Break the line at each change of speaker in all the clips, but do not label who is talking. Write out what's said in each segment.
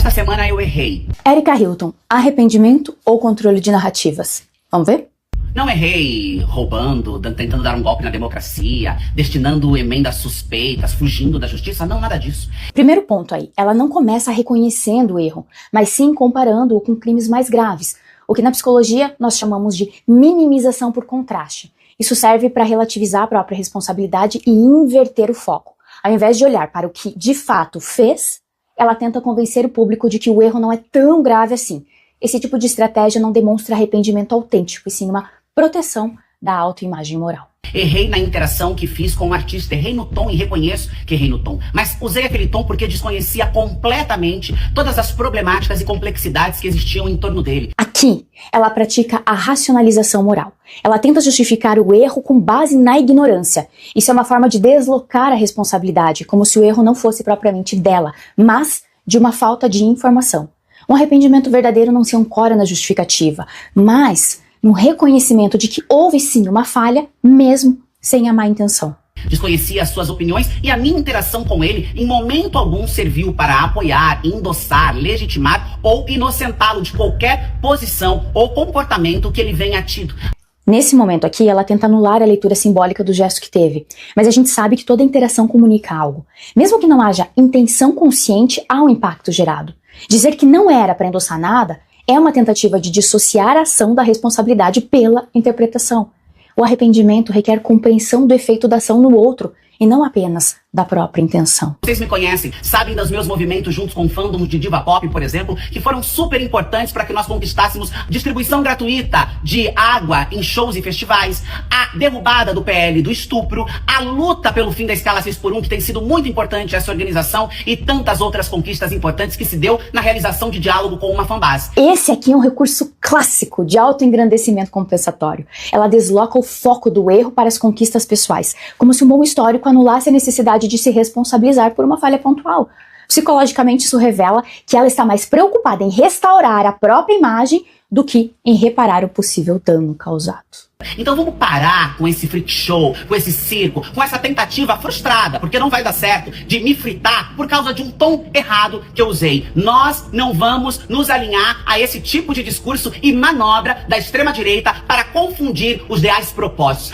Esta semana eu errei.
Erika Hilton, arrependimento ou controle de narrativas? Vamos ver?
Não errei roubando, tentando dar um golpe na democracia, destinando emendas suspeitas, fugindo da justiça. Não, nada disso.
Primeiro ponto aí, ela não começa reconhecendo o erro, mas sim comparando-o com crimes mais graves, o que na psicologia nós chamamos de minimização por contraste. Isso serve para relativizar a própria responsabilidade e inverter o foco. Ao invés de olhar para o que de fato fez, ela tenta convencer o público de que o erro não é tão grave assim. Esse tipo de estratégia não demonstra arrependimento autêntico, e sim uma proteção da autoimagem moral.
Errei na interação que fiz com o artista, errei no tom e reconheço que errei no tom. Mas usei aquele tom porque desconhecia completamente todas as problemáticas e complexidades que existiam em torno dele.
Aqui, ela pratica a racionalização moral. Ela tenta justificar o erro com base na ignorância. Isso é uma forma de deslocar a responsabilidade, como se o erro não fosse propriamente dela, mas de uma falta de informação. Um arrependimento verdadeiro não se ancora na justificativa, mas no reconhecimento de que houve sim uma falha, mesmo sem a má intenção.
Desconhecia as suas opiniões e a minha interação com ele em momento algum serviu para apoiar, endossar, legitimar ou inocentá-lo de qualquer posição ou comportamento que ele venha tido.
Nesse momento aqui, ela tenta anular a leitura simbólica do gesto que teve, mas a gente sabe que toda interação comunica algo. Mesmo que não haja intenção consciente, há um impacto gerado. Dizer que não era para endossar nada é uma tentativa de dissociar a ação da responsabilidade pela interpretação. O arrependimento requer compreensão do efeito da ação no outro e não apenas da própria intenção.
Vocês me conhecem, sabem dos meus movimentos juntos com fandoms de diva pop, por exemplo, que foram super importantes para que nós conquistássemos distribuição gratuita de água em shows e festivais, a derrubada do PL do estupro, a luta pelo fim da escala 6x1, que tem sido muito importante essa organização, e tantas outras conquistas importantes que se deu na realização de diálogo com uma fanbase.
Esse aqui é um recurso clássico de autoengrandecimento compensatório. Ela desloca o foco do erro para as conquistas pessoais, como se um bom histórico anulasse a necessidade de se responsabilizar por uma falha pontual. Psicologicamente, isso revela que ela está mais preocupada em restaurar a própria imagem do que em reparar o possível dano causado.
Então vamos parar com esse freak show, com esse circo, com essa tentativa frustrada, porque não vai dar certo, de me fritar por causa de um tom errado que eu usei. Nós não vamos nos alinhar a esse tipo de discurso e manobra da extrema-direita para confundir os reais propósitos.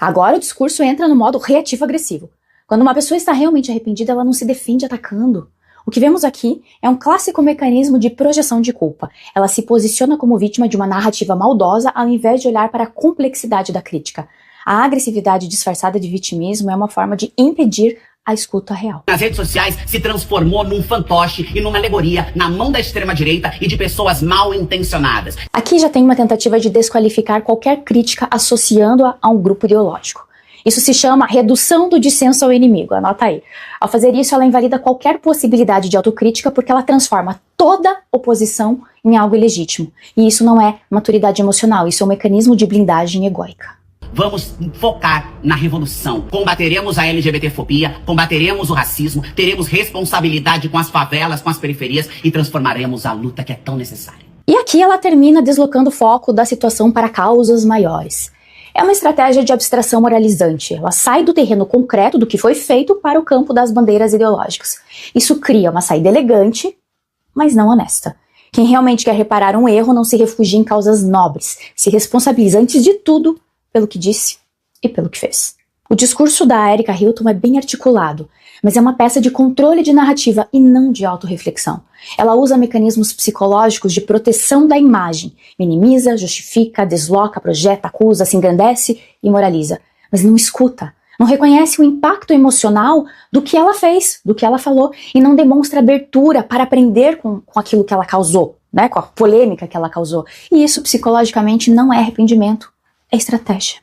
Agora o discurso entra no modo reativo-agressivo. Quando uma pessoa está realmente arrependida, ela não se defende atacando. O que vemos aqui é um clássico mecanismo de projeção de culpa. Ela se posiciona como vítima de uma narrativa maldosa ao invés de olhar para a complexidade da crítica. A agressividade disfarçada de vitimismo é uma forma de impedir a escuta real.
Nas redes sociais se transformou num fantoche e numa alegoria na mão da extrema-direita e de pessoas mal intencionadas.
Aqui já tem uma tentativa de desqualificar qualquer crítica associando-a a um grupo ideológico. Isso se chama redução do dissenso ao inimigo, anota aí. Ao fazer isso, ela invalida qualquer possibilidade de autocrítica porque ela transforma toda oposição em algo ilegítimo. E isso não é maturidade emocional, isso é um mecanismo de blindagem egóica.
Vamos focar na revolução. Combateremos a LGBTfobia, combateremos o racismo, teremos responsabilidade com as favelas, com as periferias e transformaremos a luta que é tão necessária.
E aqui ela termina deslocando o foco da situação para causas maiores. É uma estratégia de abstração moralizante. Ela sai do terreno concreto do que foi feito para o campo das bandeiras ideológicas. Isso cria uma saída elegante, mas não honesta. Quem realmente quer reparar um erro não se refugia em causas nobres, se responsabiliza antes de tudo pelo que disse e pelo que fez. O discurso da Erika Hilton é bem articulado, mas é uma peça de controle de narrativa e não de autorreflexão. Ela usa mecanismos psicológicos de proteção da imagem, minimiza, justifica, desloca, projeta, acusa, se engrandece e moraliza, mas não escuta, não reconhece o impacto emocional do que ela fez, do que ela falou, e não demonstra abertura para aprender com aquilo que ela causou, né, com a polêmica que ela causou. E isso psicologicamente não é arrependimento, é estratégia.